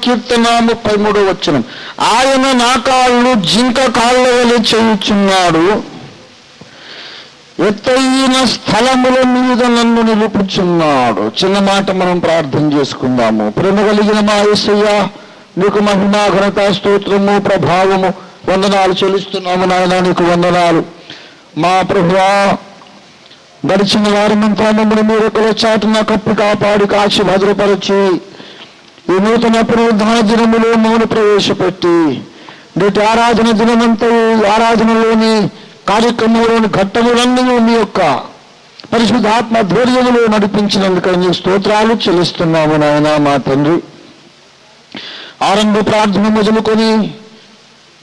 కీర్తన 33వ. ఆయన నా కాళ్ళు జింక కాళ్ళ వలె చేయుచున్నాడు, ఎత్తైన స్థలముల మీద నన్ను నిలుపుచున్నాడు. చిన్న మాట మనం ప్రార్థన చేసుకుందాము. ప్రేమ కలిగిన మా యేసయ్య, నీకు మహిమ, ఘనత, స్తోత్రము, ప్రభావము, వందనాలు చెల్లిస్తున్నాము నాయన. నీకు వందనాలు మా ప్రభువా. గడిచిన వారమంతా మమ్మల్ని మీరు ఒకరి చాటున కప్పి కాపాడి కాచి భద్రపరిచి ఈ నూతన పునరుద్ధాన దినములో మౌన ప్రవేశపెట్టి నేటి ఆరాధన దినమంతా ఆరాధనలోని కార్యక్రమంలోని ఘట్టములన్నీ మీ యొక్క పరిశుద్ధాత్మ ధైర్యములో నడిపించినందుకు నీ స్తోత్రాలు చెల్లిస్తున్నాము నాయన. మా తండ్రి, ఆరంభ ప్రార్థన మొదలుకొని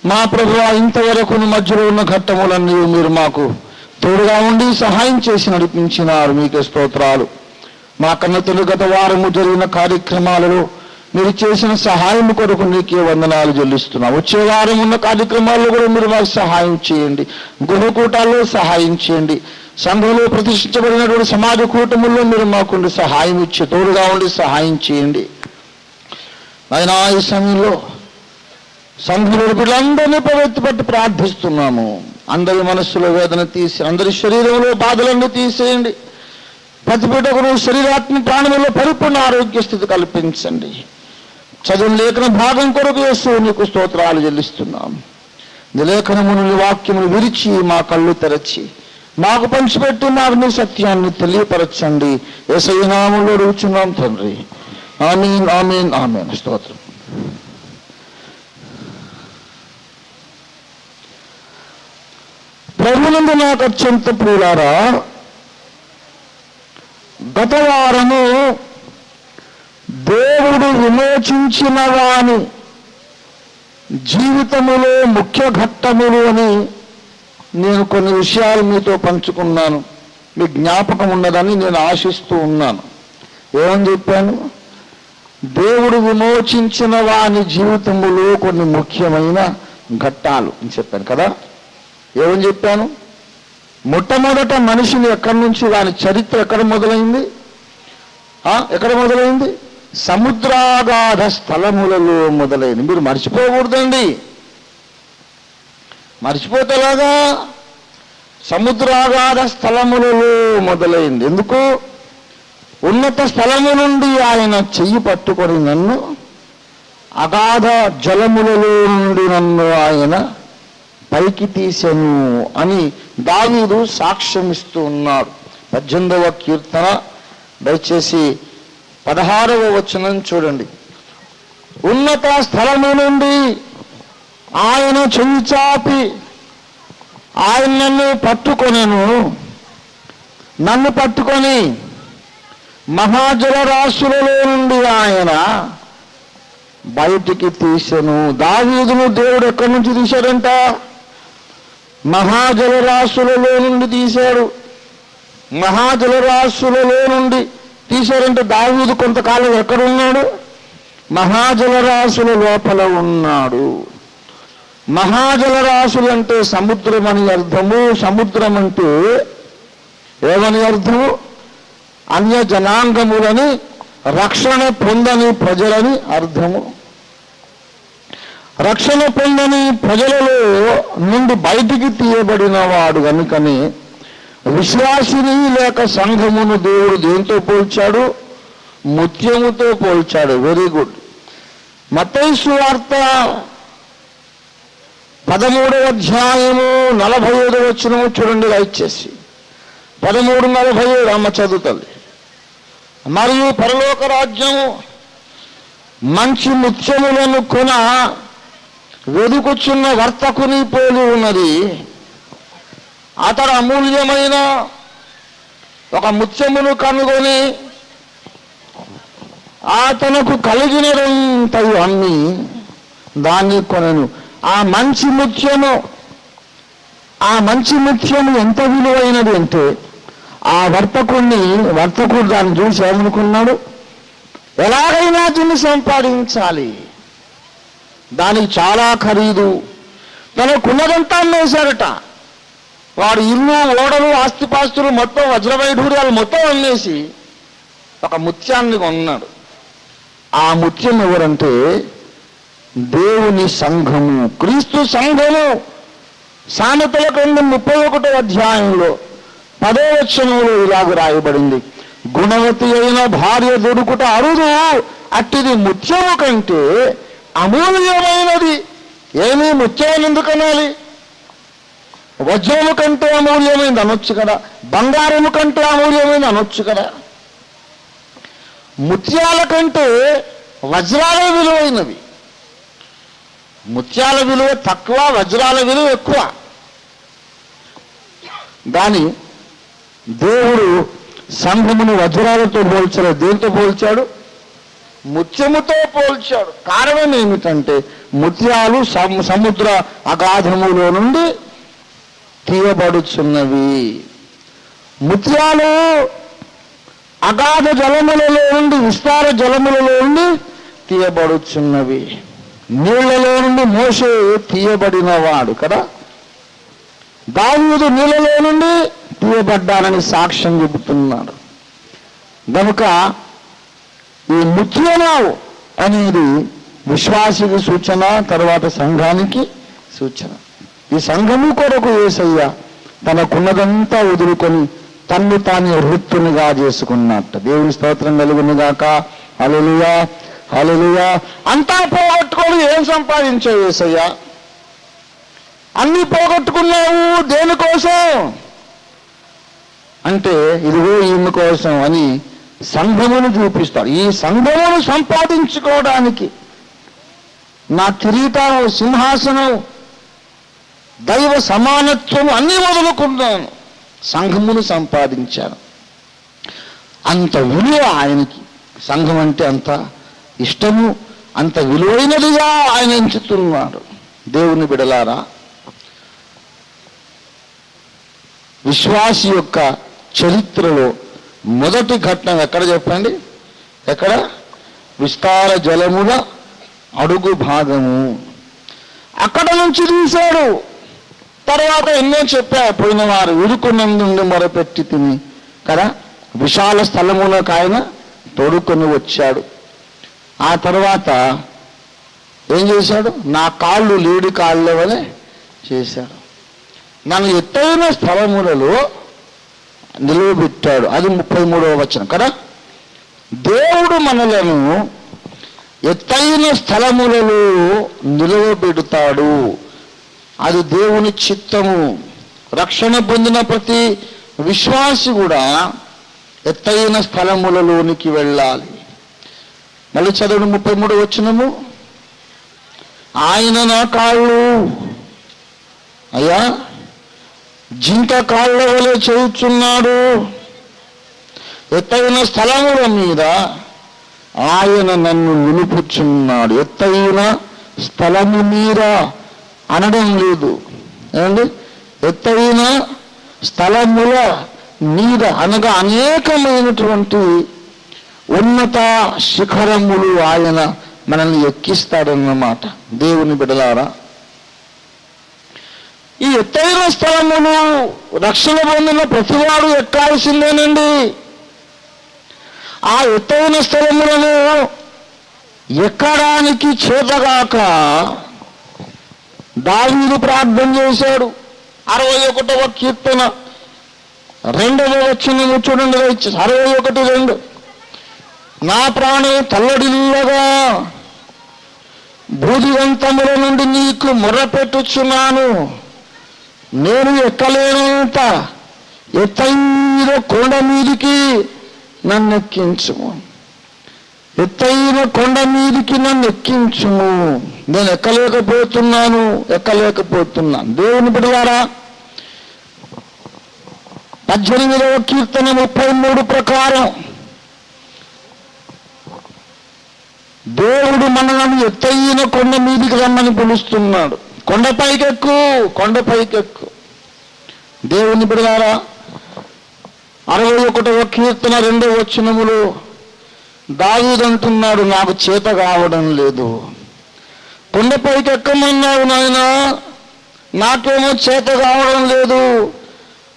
మా ప్రభువా ఇంతవరకు మధ్యలో ఉన్న ఘట్టములన్నీ మీరు మాకు తోడుగా ఉండి సహాయం చేసి నడిపించినారు. మీకే స్తోత్రాలు. మా కన్న తెలుగు గత వారము జరిగిన కార్యక్రమాలలో మీరు చేసిన సహాయం కొరకు నీకే వందనాలు చెల్లిస్తున్నాం. వచ్చే వారం ఉన్న కార్యక్రమాల్లో కూడా మీరు మాకు సహాయం చేయండి. గృహకూటాల్లో సహాయం చేయండి. సంఘంలో ప్రతిష్ఠించబడినటువంటి సమాజ కూటముల్లో మీరు మాకుండి సహాయం ఇచ్చి తోడుగా ఉండి సహాయం చేయండి. అయినా ఈ సమయంలో సంఘంలో వీళ్ళందరినీ పట్టి ప్రార్థిస్తున్నాము. అందరి మనస్సులో వేదన తీసి, అందరి శరీరంలో బాధలన్నీ తీసేయండి. ప్రతి బిడ్డకు శరీరాత్మ ప్రాణంలో పరిపూర్ణ ఆరోగ్య స్థితి కల్పించండి. చదువు లేఖన భాగం కొరకు యేసు నీకు స్తోత్రాలు చెల్లిస్తున్నాం. లేఖనమును వాక్యమును విరిచి మా కళ్ళు తెరచి మాకు పంచిపెట్టి మాకు నీ సత్యాన్ని తెలియపరచండి. యేసయ్య నామములో అడుగుచున్నాం తండ్రి. ఆమేన్, ఆమేన్, ఆమేన్. స్తోత్రం. ప్రభునందు నాకు అత్యంత ప్రియులారా, గత వారము దేవుడు విమోచించిన వాని జీవితములో ముఖ్య ఘట్టములు అని నేను కొన్ని విషయాలు మీతో పంచుకున్నాను. మీ జ్ఞాపకం ఉన్నదని నేను ఆశిస్తూ ఉన్నాను. ఏమని చెప్పాను? దేవుడు విమోచించిన వాని జీవితములో కొన్ని ముఖ్యమైన ఘట్టాలు అని చెప్పాను కదా. ఏమని చెప్పాను? మొట్టమొదట మనిషిని ఎక్కడి నుంచి, వాని చరిత్ర ఎక్కడ మొదలైంది? ఎక్కడ మొదలైంది? సముద్రాగాధ స్థలములలో మొదలైంది. మీరు మర్చిపోకూడదండి. మర్చిపోతేలాగా? సముద్రాగాధ స్థలములలో మొదలైంది. ఎందుకు? ఉన్నత స్థలము నుండి ఆయన చెయ్యి పట్టుకొని నన్ను అగాధ జలములలో నుండి నన్ను ఆయన పైకి తీసెను అని దావీదు సాక్ష్యమిస్తూ ఉన్నాడు. 18వ కీర్తన దయచేసి 16వ వచనం చూడండి. ఉన్నత స్థలము నుండి ఆయన చెయ్యి చాపి ఆయన నన్ను పట్టుకొని మహాజల రాశులలో నుండి ఆయన బయటికి తీసెను. దావీదును దేవుడు ఎక్కడి నుంచి తీశాడంట? మహాజలరాశులలో నుండి తీశాడు. మహాజలరాశులలో నుండి తీశారంటే దావీదు కొంతకాలం ఎక్కడున్నాడు? మహాజలరాశుల లోపల ఉన్నాడు. మహాజలరాశులు అంటే సముద్రం అని అర్థము. సముద్రం అంటే ఏమని అర్థము? అన్య జనాంగములని, రక్షణ పొందని ప్రజలని అర్థము. రక్షణ పొందని ప్రజలలో నుండి బయటికి తీయబడిన వాడు కనుకని విశ్వాసిని లేక సంఘమును దేవుడు దేంతో పోల్చాడు? ముత్యముతో పోల్చాడు. Very good. మత్తయి సువార్త 13వ అధ్యాయము 45వ వచనము చూడండి దయచేసి. 13:47 అమ్మ చదువుతుంది. మరియు పరలోక రాజ్యము మంచి ముత్యములను కొన వెదుకుచున్న వర్తకుని పోలి ఉన్నది. అతడు అమూల్యమైన ఒక ముత్యమును కనుగొని అతనకు కలిగినంతయు అమ్మి దాన్ని కొనెను. ఆ మంచి ముత్యము ఎంత విలువైనది అంటే ఆ వర్తకుడు దాన్ని చూసి ఏమనుకున్నాడు? ఎలాగైనా దీన్ని సంపాదించాలి, దానికి చాలా ఖరీదు. తనకున్నదంతా అమ్మేశారట. వాడు ఇల్లు, ఓడలు, ఆస్తిపాస్తులు మొత్తం, వజ్రవైఢూర్యాలు మొత్తం అమ్మేసి ఒక ముత్యాన్ని కొన్నాడు. ఆ ఆ ముత్యం ఎవరంటే దేవుని సంఘము, క్రీస్తు సంఘము. సామెతల గ్రంథం 31వ అధ్యాయంలో 10వ వచనంలో ఇలాగ రాయబడింది, గుణవతి అయిన భార్య దొరుకుట అరుదు, అట్టిది ముత్యము కంటే అమూల్యమైనది. ఏమీ ముత్యం ఎందుకు అనాలి? వజ్రము కంటే అమూల్యమైనది అనొచ్చు కదా, బంగారము కంటే అమూల్యమైనది అనొచ్చు కదా. ముత్యాల కంటే వజ్రాలే విలువైనవి. ముత్యాల విలువ తక్కువ, వజ్రాల విలువ ఎక్కువ. కానీ దేవుడు సంఘమును వజ్రాలతో పోల్చలేదు. దేంతో పోల్చాడు? ముత్యముతో పోల్చాడు. కారణం ఏమిటంటే ముత్యాలు సముద్ర అగాధములో నుండి తీయబడుచున్నవి. ముత్యాలు అగాధ జలములలో నుండి, విస్తార జలములలో నుండి తీయబడుచున్నవి. నీళ్లలో నుండి మోషే తీయబడినవాడు కదా, దావీదు నీళ్లలో నుండి తీయబడ్డానని సాక్ష్యం చెబుతున్నాడు. కనుక ఈ ముత్యము అనేది విశ్వాసికి సూచన, తర్వాత సంఘానికి సూచన. ఈ సంఘము కొరకు యేసయ్య తనకున్నదంతా వదులుకొని తన్ను తాను వృత్తునిగా చేసుకున్నట్టు. దేవుని స్తోత్రం కలుగును గాక. హల్లెలూయా, హల్లెలూయా. అంతా పోగొట్టుకొని ఏం సంపాదించావు యేసయ్య? అన్నీ పోగొట్టుకున్నావు దేనికోసం అంటే ఇదిగో ఈమె కోసం అని సంఘమును చూపిస్తాడు. ఈ సంఘమును సంపాదించుకోవడానికి నా కిరీటం, సింహాసనం, దైవ సమానత్వం అన్నీ వదులుకున్నాను, సంఘమును సంపాదించాను. అంత విలువ ఆయనకి. సంఘం అంటే అంత ఇష్టము, అంత విలువైనదిగా ఆయన ఎంచుతున్నాడు. దేవుని బిడలారా, విశ్వాసి యొక్క చరిత్రలో మొదటి ఘట్టం ఎక్కడ చెప్పండి? ఎక్కడ? విస్తార జలముల అడుగు భాగము. అక్కడ నుంచి తీశాడు. తర్వాత ఎన్నో చెప్పా, పోయిన వారు ఇరుకునందు మొరపెట్టి తిని కదా, విశాల స్థలములకు ఆయన తోడుకొని వచ్చాడు. ఆ తర్వాత ఏం చేశాడు? నా కాళ్ళు లేడి కాళ్ళవలే చేశాడు. నన్ను ఎత్తైన స్థలములలో నిలువబెట్టాడు. అది 33వ వచనం కదా. దేవుడు మనలను ఎత్తైన స్థలములలో నిలువబెడతాడు. అది దేవుని చిత్తము. రక్షణ పొందిన ప్రతి విశ్వాసి కూడా ఎత్తైన స్థలములలోనికి వెళ్ళాలి. మళ్ళీ చదువు 33వ వచనము. ఆయన నా కాళ్ళు అయ్యా జింక కాళ్ళ వలె చేయుచున్నాడు. ఎత్తైన స్థలముల మీద ఆయన నన్ను నిలుపుచున్నాడు. ఎత్తైన స్థలము మీద అనడం లేదు ఏమండి, ఎత్తైన స్థలముల మీద అనగా అనేకమైనటువంటి ఉన్నత శిఖరములు ఆయన మనల్ని ఎక్కిస్తాడన్నమాట. దేవుని బిడలారా, ఈ ఎత్తైన స్థలములు రక్షణ పొందిన ప్రతివాడు ఎక్కాల్సిందేనండి. ఆ ఎత్తైన స్థలములను ఎక్కడానికి చేతగాక దావీదు ప్రార్థన చేశాడు. 61వ కీర్తన 2వ వచనము చూడండి. 61:2. నా ప్రాణం తల్లడిల్లగా భూదిగంతముల నుండి నీకు మొర్రపెట్టుచున్నాను. నేను ఎక్కలేనంత ఎత్తైన కొండ మీదికి నన్ను ఎక్కించుము. ఎత్తైన కొండ మీదికి నన్ను ఎక్కించుము. నేను ఎక్కలేకపోతున్నాను. దేవుని బిడ్డలారా, 18వ కీర్తన 33 ప్రకారం దేవుడు మనల్ని ఎత్తైన కొండ మీదికి రమ్మని పిలుస్తున్నాడు. కొండపైకెక్కు. దేవుని బిడ్డలారా, 61వ కీర్తన 2వ వచనములో దావీదు అంటున్నాడు, నాకు చేత కావడం లేదు. కొండపైకి ఎక్కమన్నావు నాయన, నాకేమో చేత కావడం లేదు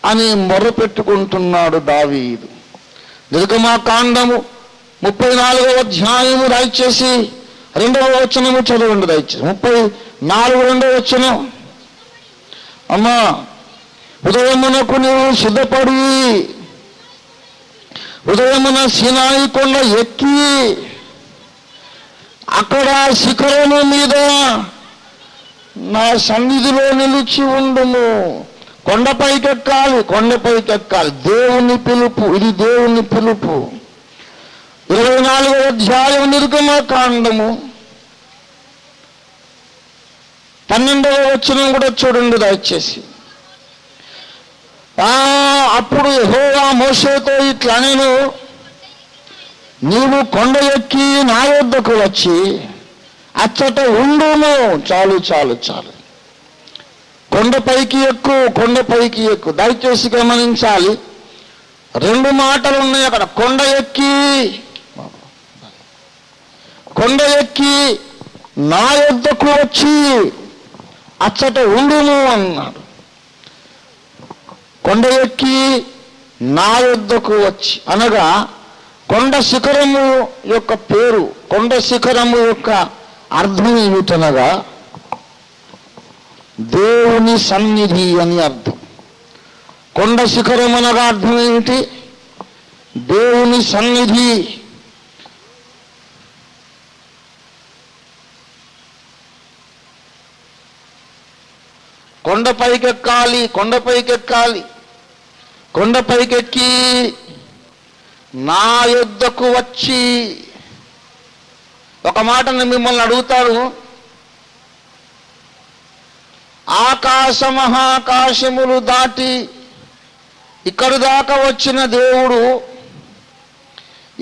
అని మొర్ర పెట్టుకుంటున్నాడు దావీదు. నిర్గమాకాండము 34వ అధ్యాయము దయచేసి 2వ వచనము చదవండి దయచేసి. 34 2వ వచనం. అమ్మా, ఉదయమునకు నీవు సిద్ధపడి ఉదయమున సీనాయి కొండ ఎక్కి అక్కడ శిఖరము మీద నా సన్నిధిలో నిలిచి ఉండుము. కొండపైకెక్కాలి, కొండపైకెక్కాలి. దేవుని పిలుపు, ఇది దేవుని పిలుపు. 24వ అధ్యాయం నిర్గమకాండము 12వ వచనం కూడా చూడండి దయచేసి. అప్పుడు యెహోవా మోషేతో ఇట్లా నేను, నీవు కొండ ఎక్కి నా యొద్దకు వచ్చి అచ్చట ఉండుము. చాలు చాలు చాలు. కొండపైకి ఎక్కు, కొండపైకి ఎక్కు. దయచేసి గమనించాలి, 2 మాటలు ఉన్నాయి అక్కడ. కొండ ఎక్కి నా యొద్దకు వచ్చి అచ్చట ఉండుము అన్నాడు. కొండ ఎక్కి నా యొద్దకు వచ్చి అనగా కొండ శిఖరము యొక్క పేరు, కొండ శిఖరము యొక్క అర్థం ఏమిటనగా దేవుని సన్నిధి అని అర్థం. కొండ శిఖరం అనగా అర్థం ఏమిటి? దేవుని సన్నిధి. కొండపైకెక్కాలి, కొండపైకెక్కాలి. కొండపైకెక్కి నా యొద్దకు వచ్చి. ఒక మాటను మిమ్మల్ని అడుగుతారు, ఆకాశ మహాకాశములు దాటి ఇక్కడి దాకా వచ్చిన దేవుడు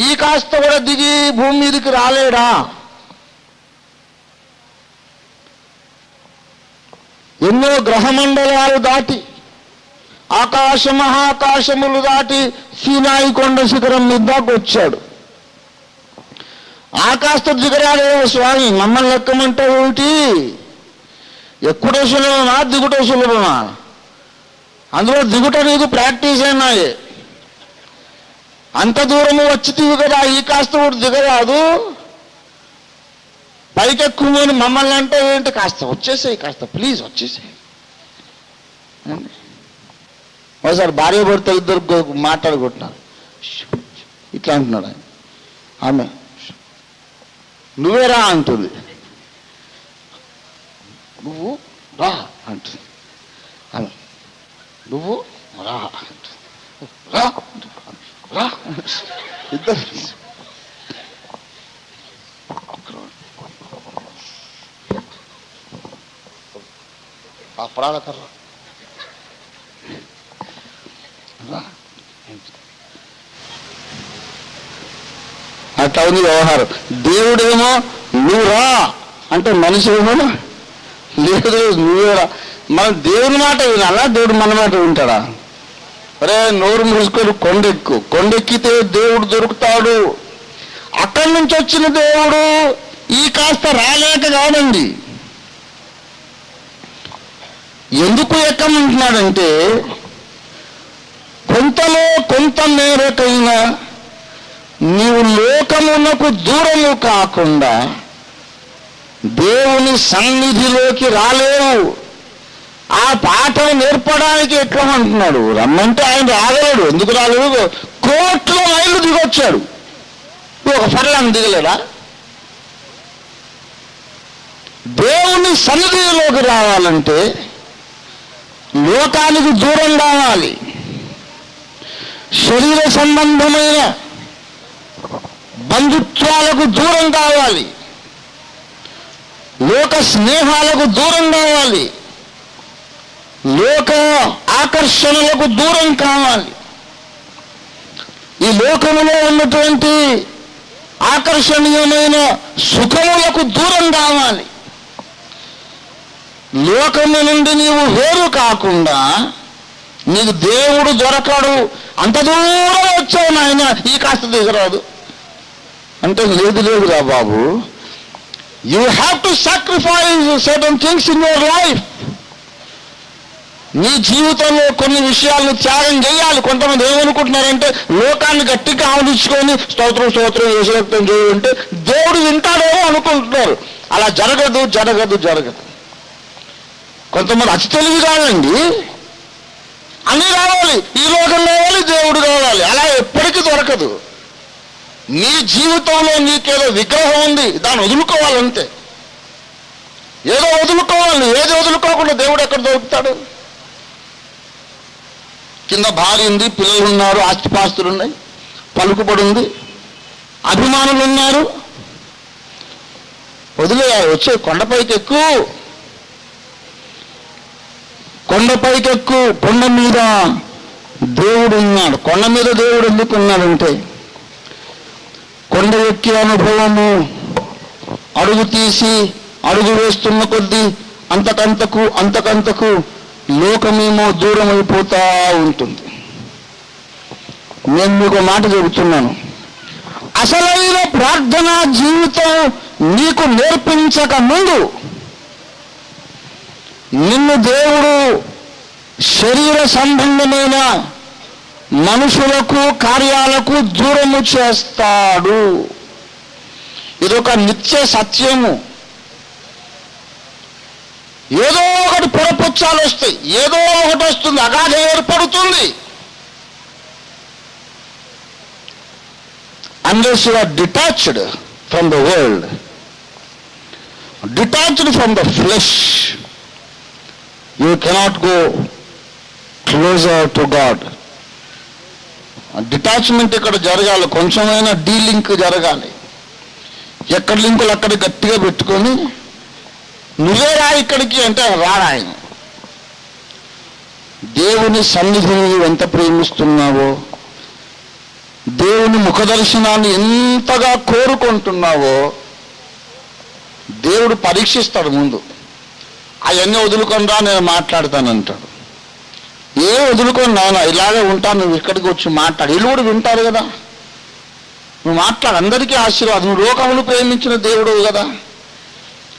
ఈ కాస్త కూడా దిగి భూమి మీదకి రాలేడా? ఎన్నో గ్రహమండలాలు దాటి ఆకాశ మహాకాశములు దాటి సీనాయి కొండ శిఖరం మీదకు వచ్చాడు. ఆకాశ దిగరాడే స్వామి, మమ్మల్ని లెక్కమంటే ఏమిటి? ఎక్కుటే సులభమా, దిగుటే సులభమా? అందులో దిగుట నీకు ప్రాక్టీస్ అయినాయి. అంత దూరము వచ్చితివి కదా, ఈ కాస్త కూడా దిగరాదు, పైకెక్కుమని మమ్మల్ని అంటే ఏంటి? కాస్త వచ్చేసాయి, కాస్త ప్లీజ్ వచ్చేసాయి. ఒకసారి భార్య భర్త ఇద్దరు మాట్లాడుకుంటున్నారు, ఇట్లా అంటున్నాడు ఆయన. ఆమె నువ్వేరా అంటుంది, నువ్వు రా అంటుంది. ఆమె నువ్వు రా అంటుంది, రా రా ఇద్దరు. అప్పుడాలకర్ర అట్లా ఉంది వ్యవహారం. దేవుడేమో నువ్వు రా అంటే మనిషి ఏమో లేదు నువ్వే రా. మన దేవుని మాట వినాలా, దేవుడు మన మాట వింటాడా? అరే నోరు మూసుకొని కొండెక్కు, కొండెక్కితే దేవుడు దొరుకుతాడు. అక్కడి నుంచి వచ్చిన దేవుడు ఈ కాస్త రాలేక కాదండి. ఎందుకు ఎక్కమంటున్నాడంటే కొంతలో కొంత మేరకైనా నీవు లోకమునకు దూరము కాకుండా దేవుని సన్నిధిలోకి రాలేవు. ఆ పాఠం నేర్పడానికి ఎట్లా అంటున్నాడు? రమ్మంటే ఆయన రాగలడు. ఎందుకు రాలేడు? కోట్ల మైళ్ళు దిగొచ్చాడు, ఒక ఫర్లాంగ్ దిగలేడా? దేవుని సన్నిధిలోకి రావాలంటే లోకానికి దూరం కావాలి, శరీర సంబంధమైన బంధుత్వాలకు దూరం కావాలి, లోక స్నేహాలకు దూరం కావాలి, లోక ఆకర్షణలకు దూరం కావాలి. ఈ లోకములో ఉన్నటువంటి ఆకర్షణీయమైన సుఖములకు దూరం కావాలి. లోకము నుండి నీవు వేరు కాకుండా నీకు దేవుడు దొరకడు. అంత దూరం వచ్చావు నాయన, ఈ కాస్త దిగరాదు అంటే లేదురా బాబు. You have to sacrifice certain things in your life. నీ జీవితంలో కొన్ని విషయాలను త్యాగం చేయాలి. కొంతమంది ఏమనుకుంటున్నారంటే లోకాన్ని గట్టిగా ఆవరించుకొని స్తోత్రం స్తోత్రం యేసురక్తం చేయాలంటే దేవుడు వింటాడేమో అనుకుంటున్నారు. అలా జరగదు జరగదు జరగదు. కొంతమంది అతి తెలివి కాదండి, అన్నీ కావాలి, ఈ లోకం కావాలి, దేవుడు కావాలి, అలా ఎప్పటికీ దొరకదు. నీ జీవితంలో నీకేదో విగ్రహం ఉంది, దాన్ని వదులుకోవాలంతే. ఏదో వదులుకోవాలి, ఏది వదులుకోకుండా దేవుడు ఎక్కడ దొరుకుతాడు? కింద భార్య ఉంది, పిల్లలు ఉన్నారు, ఆస్తిపాస్తులు ఉన్నాయి, పలుకుబడి ఉంది, అభిమానులు ఉన్నారు. వదిలే వచ్చే కొండపైకి ఎక్కువ, కొండపైకి ఎక్కువ. కొండ మీద దేవుడు ఉన్నాడు. కొండ మీద దేవుడు ఎందుకు ఉన్నాడంటే కొండ ఎక్కే అనుభవము, అడుగు తీసి అడుగు వేస్తున్న కొద్దీ అంతకంతకు అంతకంతకు లోకమేమో దూరం అయిపోతా ఉంటుంది. నేను మీకు మాట చెబుతున్నాను, అసలైన ప్రార్థనా జీవితం నీకు నేర్పించక ముందు నిన్ను దేవుడు శరీర సంబంధమైన మనుషులకు కార్యాలకు దూరము చేస్తాడు. ఇదొక నిత్య సత్యము. ఏదో ఒకటి పొరపుచ్చాలు వస్తాయి, ఏదో ఒకటి వస్తుంది, అగాధం ఏర్పడుతుంది. Unless you are detached from the world, detached from the flesh, you cannot go closer to God. Detachment ఇక్కడ జరగాలి, కొంచెమైనా డీలింక్ జరగాలి. ఎక్కడ లింకులు అక్కడ గట్టిగా పెట్టుకొని నువ్వే రా ఇక్కడికి అంటే రాడా ఆయన. దేవుని సన్నిధిని ఎంత ప్రేమిస్తున్నావో, దేవుని ముఖదర్శనాన్ని ఎంతగా కోరుకుంటున్నావో దేవుడు పరీక్షిస్తాడు ముందు. అవన్నీ వదులుకొనిరా, నేను మాట్లాడతానంటాడు. ఏ వదులుకొని నాయన ఇలాగే ఉంటాను, నువ్వు ఇక్కడికి వచ్చి మాట్లాడు. వీళ్ళు కూడా వింటారు కదా, నువ్వు మాట్లాడు, అందరికీ ఆశీర్వాదం, నువ్వు లోకమును ప్రేమించిన దేవుడు కదా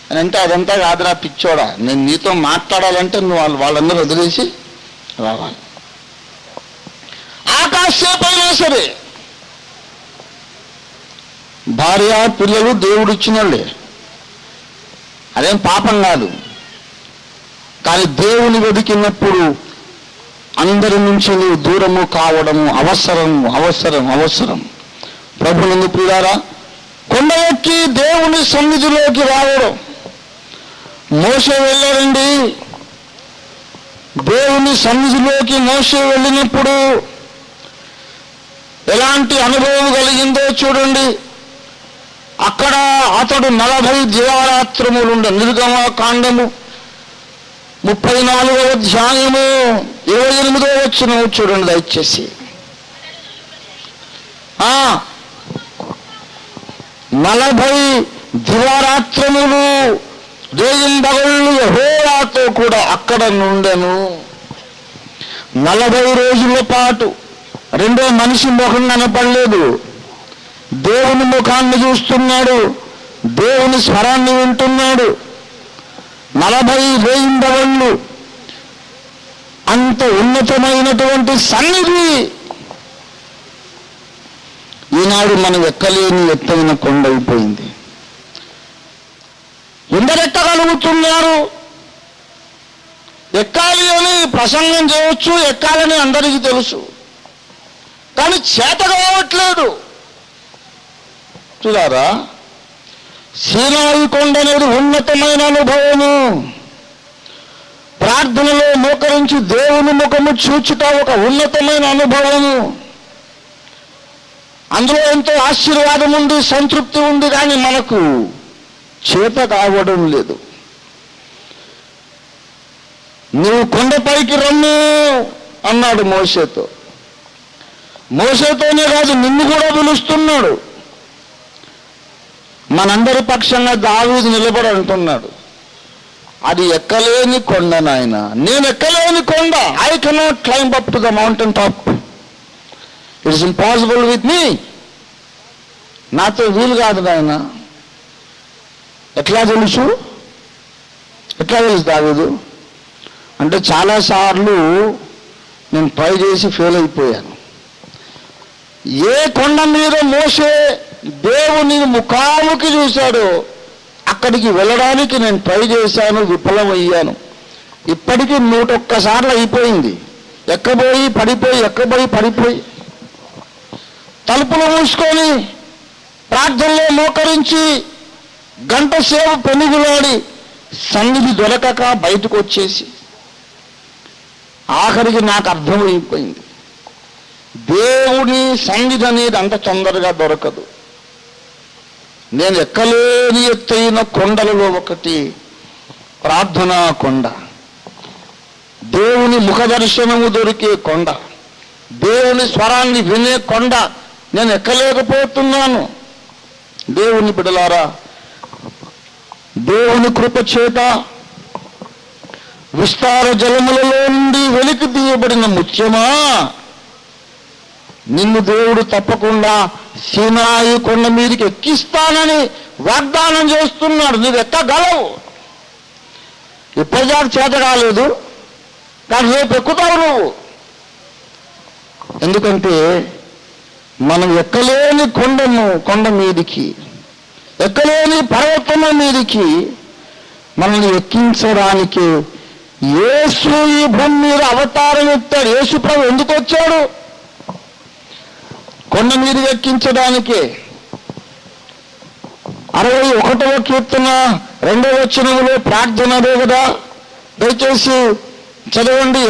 అని అంటే అదంతా కాదురా పిచ్చోడా, నేను నీతో మాట్లాడాలంటే నువ్వు వాళ్ళందరూ వదిలేసి రావాలి. ఆకాశసేపైనా సరే భార్య పిల్లలు దేవుడు ఇచ్చిన వాళ్ళే, అదేం పాపం కాదు. కానీ దేవుని వెతికినప్పుడు అందరి నుంచి నీవు దూరము కావడము అవసరం అవసరం అవసరం. ప్రభునందు ప్రియులారా, కొండ ఎక్కి దేవుని సన్నిధిలోకి రావడం. మోషే వెళ్ళారండి, దేవుని సన్నిధిలోకి మోషే వెళ్ళినప్పుడు ఎలాంటి అనుభవం కలిగిందో చూడండి. అక్కడ అతడు 40 దివారాత్రములుండ. నిర్గమకాండము 34వ అధ్యాయము 28వ వచనం చూడండి దయచేసి. 40 దివారాత్రములు రేయింబగళ్ళు యెహోవాతో కూడా అక్కడ నుండెను. 40 రోజుల పాటు రెండో మనిషి ముఖం కనపడలేదు, దేవుని ముఖాన్ని చూస్తున్నాడు, దేవుని స్వరాన్ని వింటున్నాడు. 40 రేయింబగళ్ళు అంత ఉన్నతమైనటువంటి సన్నిధి. ఈనాడు మనం ఎక్కలేని ఎత్తైన కొండ అయిపోయింది. ఎందరెక్కగలుగుతున్నారు? ఎక్కాలి అని ప్రసంగం చేయవచ్చు, ఎక్కాలని అందరికీ తెలుసు, కానీ చేత కావట్లేదు. చూడారా, సీనాయి కొండ అనేది ఉన్నతమైన అనుభవము. ప్రార్థనలో మోకరించి దేవుని ముఖము చూచుట ఒక ఉన్నతమైన అనుభవము. అందులో ఎంతో ఆశీర్వాదం ఉంది, సంతృప్తి ఉంది, కానీ మనకు చేత కావడం లేదు. నువ్వు కొండపైకి రమ్ము అన్నాడు మోషేతో. మోషేతోనే కాదు, నిన్ను కూడా పిలుస్తున్నాడు. మనందరి పక్షంగా దావీదు నిలబడి అంటున్నాడు, అది ఎక్కలేని కొండ నాయన, నేను ఎక్కలేని కొండ. I cannot climb up to the mountain top, it is impossible with me. నాతో వీలు కాదు నాయన. ఎట్లా తెలుసు దావీదు? అంటే చాలాసార్లు నేను ట్రై చేసి ఫెయిల్ అయిపోయాను. ఏ కొండ మీద మోసే దేవుని ముఖాముఖి చూశాడో అక్కడికి వెళ్ళడానికి నేను ట్రై చేశాను, విఫలమయ్యాను. ఇప్పటికీ 101 సార్లు అయిపోయింది. ఎక్కబోయి పడిపోయి తలుపులు మూసుకొని ప్రార్థనలో మోకరించి గంట సేపు పెనుగులాడి సన్నిధి దొరకక బయటకు వచ్చేసి ఆఖరికి నాకు అర్థమైపోయింది, దేవుని సన్నిధి అనేది అంత తొందరగా దొరకదు. నేను ఎక్కలేని ఎత్తైన కొండలలో ఒకటి ప్రార్థనా కొండ, దేవుని ముఖ దర్శనము దొరికే కొండ, దేవుని స్వరాన్ని వినే కొండ నేను ఎక్కలేకపోతున్నాను. దేవుని బిడ్డలారా, దేవుని కృప చేత విస్తార జలములలో నుండి వెలికి తీయబడిన ముత్యమా, నిన్ను దేవుడు తప్పకుండా సీనాయి కొండ మీదకి ఎక్కిస్తానని వాగ్దానం చేస్తున్నాడు. నువ్వు ఎక్కగలవు. ఇప్పటిదాకా చేత కాలేదు, కానీ రేపు ఎక్కుతావు నువ్వు. ఎందుకంటే మనం ఎక్కలేని కొండ మీదికి, ఎక్కలేని పర్వతము మీదికి మనల్ని ఎక్కించడానికి యేసు ఈ భూమి మీద అవతారం ఎత్తాడు. యేసు ప్రభు ఎందుకు వచ్చాడు? కొండ మీదకి ఎక్కించడానికే. 61వ కీర్తన 2వ వచనములో ప్రార్థన అదే కదా, దయచేసి చదవండి.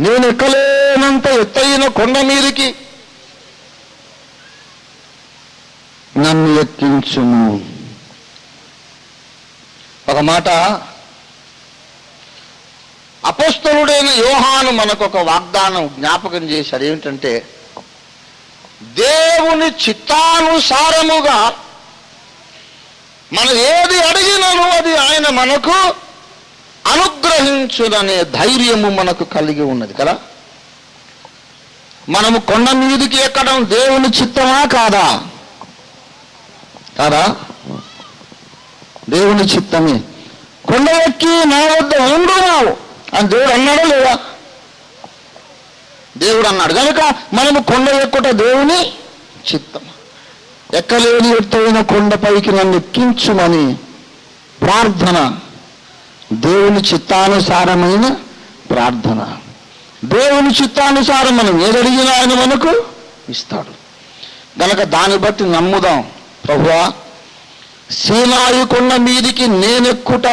నేను ఎక్కలేనంత ఎత్తైన కొండ మీదకి నన్ను ఎక్కించుము. ఒక మాట అపోస్తలుడైన యోహాను మనకు ఒక వాగ్దానం జ్ఞాపకం చేశాడు. ఏమిటంటే, దేవుని చిత్తానుసారముగా మనం ఏది అడిగినను అది ఆయన మనకు అనుగ్రహించుననే ధైర్యము మనకు కలిగి ఉన్నది కదా. మనము కొండ మీదికి ఎక్కడం దేవుని చిత్తమా కాదా? దేవుని చిత్తమే. కొండ ఎక్కి నా వద్ద ఉండున్నావు అని దేవుడు అన్నాడా లేదా? దేవుడు అన్నాడు కనుక మనము కొండ ఎక్కుట దేవుని చిత్తం. ఎక్కలేని ఎత్తైన కొండపైకి నన్ను ఎక్కించుమని ప్రార్థన, దేవుని చిత్తానుసారమైన ప్రార్థన. దేవుని చిత్తానుసారం మనం ఏదడిగినా ఆయన మనకు ఇస్తాడు. గనక దాన్ని బట్టి నమ్ముదాం. ప్రభువా, సీనాయి కొండ మీదికి నేనెక్కుట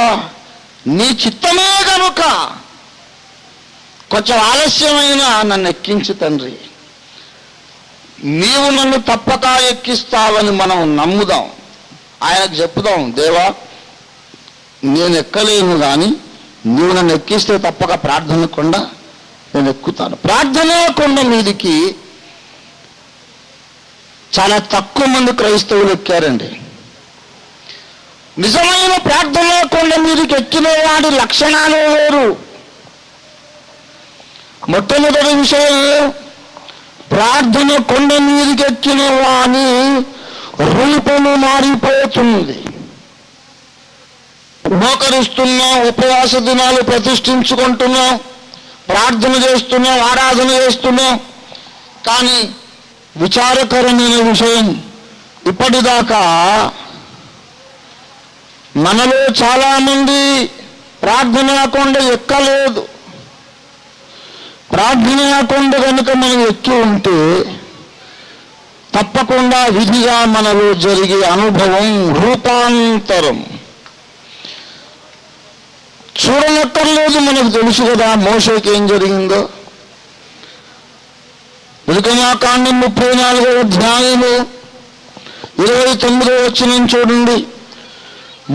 నీ చిత్తమే గనుక కొంచెం ఆలస్యమైనా నన్ను ఎక్కించు తండ్రి. నీవు నన్ను తప్పక ఎక్కిస్తావని మనం నమ్ముదాం. ఆయనకు చెప్పుదాం, దేవా నేను ఎక్కలేను కానీ నీవు నన్ను ఎక్కిస్తే తప్పక ప్రార్థన కొండ నేను ఎక్కుతాను. ప్రార్థనా కొండ మీదికి చాలా తక్కువ మంది క్రైస్తవులు ఎక్కారండి. నిజమైన ప్రార్థనా కొండ మీదకి ఎక్కిన వాడి లక్షణాలే వేరు. మొట్టమొదటి విషయం, ప్రార్థన కొండ మీదకి ఎక్కిన వాని రూపము మారిపోతుంది. మోకరిస్తున్నాం, ఉపవాస దినాలు ప్రతిష్ఠించుకుంటున్నాం, ప్రార్థన చేస్తున్నాం, ఆరాధన చేస్తున్నాం. కానీ విచారకరమైన విషయం, ఇప్పటిదాకా మనలో చాలామంది ప్రార్థనా కొండ ఎక్కలేదు. ప్రార్థనా కొండ కనుక మనం ఎక్కి ఉంటే తప్పకుండా విధిగా మనలో జరిగే అనుభవం రూపాంతరం. చూడనక్కర్లేదు, మనకు తెలుసు కదా మోషేకి ఏం జరిగిందో. నిర్గమాకాండం 34వ అధ్యాయము 29వ వచనం చూడండి.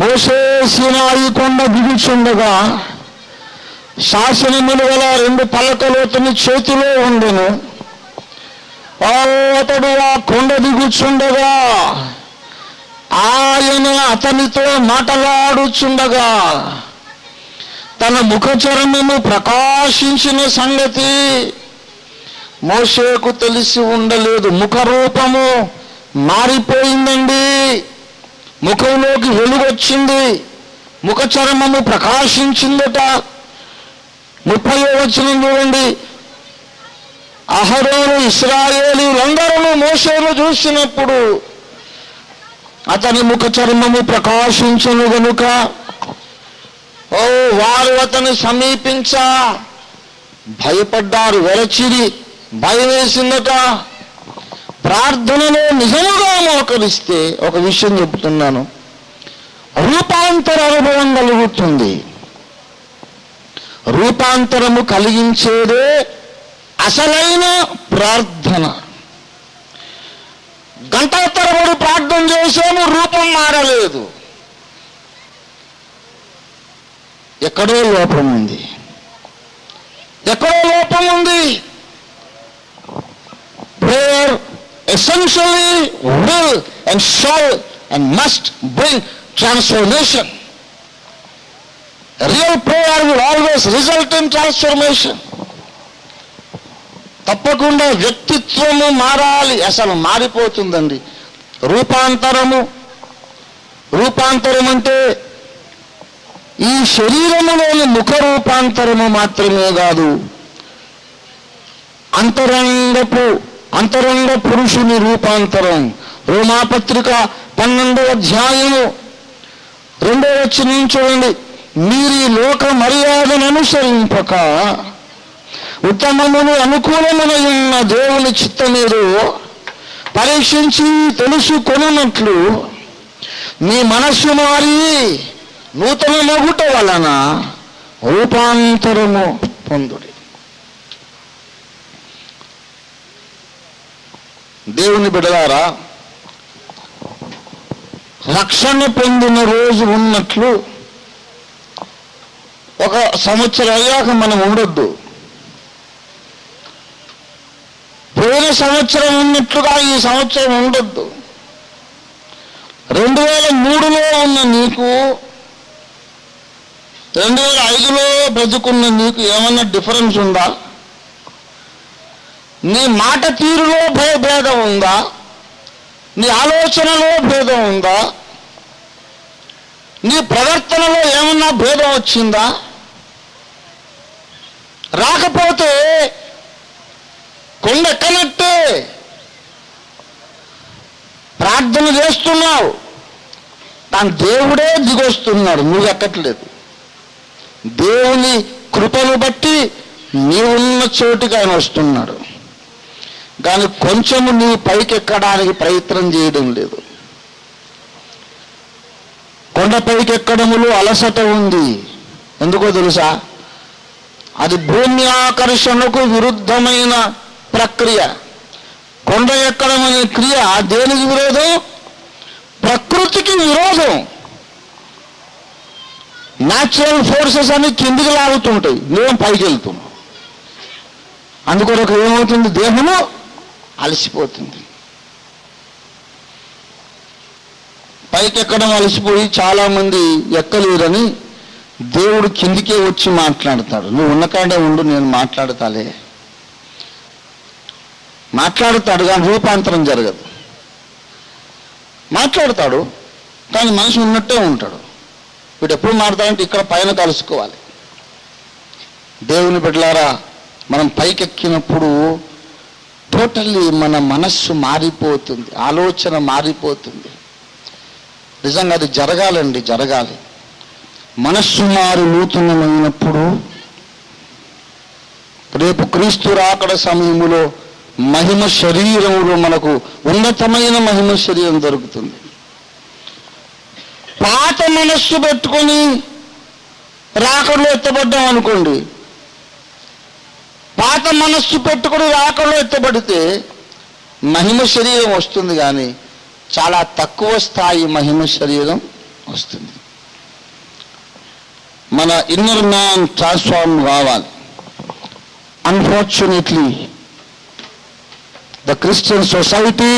మోషే సీనాయి కొండ దిగుచుండగా శాసనములు గల 2 పలకలు అతని చేతిలో ఉండెను. అతడు ఆ కొండ దిగుచుండగా ఆయన అతనితో మాట్లాడుచుండగా తన ముఖచర్మము ప్రకాశించిన సంగతి మోషేకు తెలిసి ఉండలేదు. ముఖరూపము మారిపోయిందండి, ముఖంలోకి వెలుగొచ్చింది. ముఖ చర్మము ప్రకాశించిందట. 30వ వచనం చూడండి. అహరోను ఇశ్రాయేలీయులందరూ మోషేను చూసినప్పుడు అతని ముఖ చర్మము ప్రకాశించును గనుక వారు అతన్ని సమీపించ భయపడ్డారు, వెరచిరి, భయం వేసిందట. ప్రార్థనలో నిజముగా మోకరిస్తే ఒక విషయం చెబుతున్నాను, రూపాంతర అనుభవం కలుగుతుంది. రూపాంతరము కలిగించేదే అసలైన ప్రార్థన. గంటల తరబడి ప్రార్థన చేసాము, రూపం మారలేదు. ఎక్కడో లోపం ఉంది, ఎక్కడో లోపం ఉంది. Prayer essentially will and shall and must bring transformation. Real prayer will always result in transformation. తప్పకుండా వ్యక్తిత్వము మారాలి, అసలు మారిపోతుందండి. రూపాంతరం అంటే ఈ శరీరములోని ముఖ రూపాంతరము మాత్రమే కాదు, అంతరంగ పురుషుని రూపాంతరం. రోమాపత్రిక 12వ అధ్యాయము 2వ వచనం చూడండి. మీరు ఈ లోక మర్యాదను అనుసరింపక ఉత్తమమును అనుకూలమున ఉన్న దేవుని చిత్తమేదో పరీక్షించి తెలుసుకొనున్నట్లు మీ మనస్సు మారి నూతన మగుట వలన రూపాంతరము పొందుడి. దేవుని బిడ్డలారా, రక్షణ పొందిన రోజు ఉన్నట్లు ఒక సంవత్సరం అయ్యాక మనం ఉండొద్దు. పోయిన సంవత్సరం ఉన్నట్లుగా ఈ సంవత్సరం ఉండొద్దు. 2003లో ఉన్న నీకు 2005లో బ్రతుకున్న నీకు ఏమన్నా డిఫరెన్స్ ఉందా? నీ మాట తీరులో భేదం ఉందా? నీ ఆలోచనలో భేదం ఉందా? నీ ప్రవర్తనలో ఏమన్నా భేదం వచ్చిందా? రాకపోతే కొండెక్కనట్టే. ప్రార్థన చేస్తున్నావు, కానీ దేవుడే దిగొస్తున్నాడు, నువ్వు ఎక్కట్లేదు. దేవుని కృపను బట్టి నీవున్న చోటుకి ఆయన వస్తున్నాడు, కానీ కొంచెము నీ పైకి ఎక్కడానికి ప్రయత్నం చేయడం లేదు. కొండపైకి ఎక్కడములో అలసట ఉంది. ఎందుకో తెలుసా? అది భూమి ఆకర్షణకు విరుద్ధమైన ప్రక్రియ. కొండ ఎక్కడం అనే క్రియ దేనికి విరోధం? ప్రకృతికి విరోధం. న్యాచురల్ ఫోర్సెస్ అన్ని కిందికి లాగుతుంటాయి, నేను పైకి వెళ్తున్నాను. అందుకొరకు ఏమవుతుంది? దేహము అలసిపోతుంది. పైకి ఎక్కడం అలసిపోయి చాలామంది ఎక్కలేరని దేవుడు కిందికే వచ్చి మాట్లాడతాడు. నువ్వు ఉన్నకాడే ఉండు, నేను మాట్లాడతాడు, కానీ రూపాంతరం జరగదు. మాట్లాడతాడు, కానీ మనిషి ఉన్నట్టే ఉంటాడు. వీడు ఎప్పుడు మాట్లాడాలంటే ఇక్కడ పైన కలుసుకోవాలి. దేవుని బిడ్డలారా, మనం పైకెక్కినప్పుడు టోటల్లీ మన మనస్సు మారిపోతుంది, ఆలోచన మారిపోతుంది. నిజంగా అది జరగాలి. మనస్సు మారి నూతనమైనప్పుడు రేపు క్రీస్తు రాకడ సమయంలో మహిమ శరీరంలో మనకు ఉన్నతమైన మహిమ శరీరం దొరుకుతుంది. పాత మనస్సు పెట్టుకొని రాకడలో ఎత్తబడ్డాం అనుకోండి, పాత మనస్సు పెట్టుకొని రాకడలో ఎత్తబడితే మహిమ శరీరం వస్తుంది, కానీ చాలా తక్కువ స్థాయి మహిమ శరీరం వస్తుంది. మన ఇన్నర్ మ్యాన్ ట్రాన్స్ఫార్మ్ కావాలి. Unfortunately the Christian society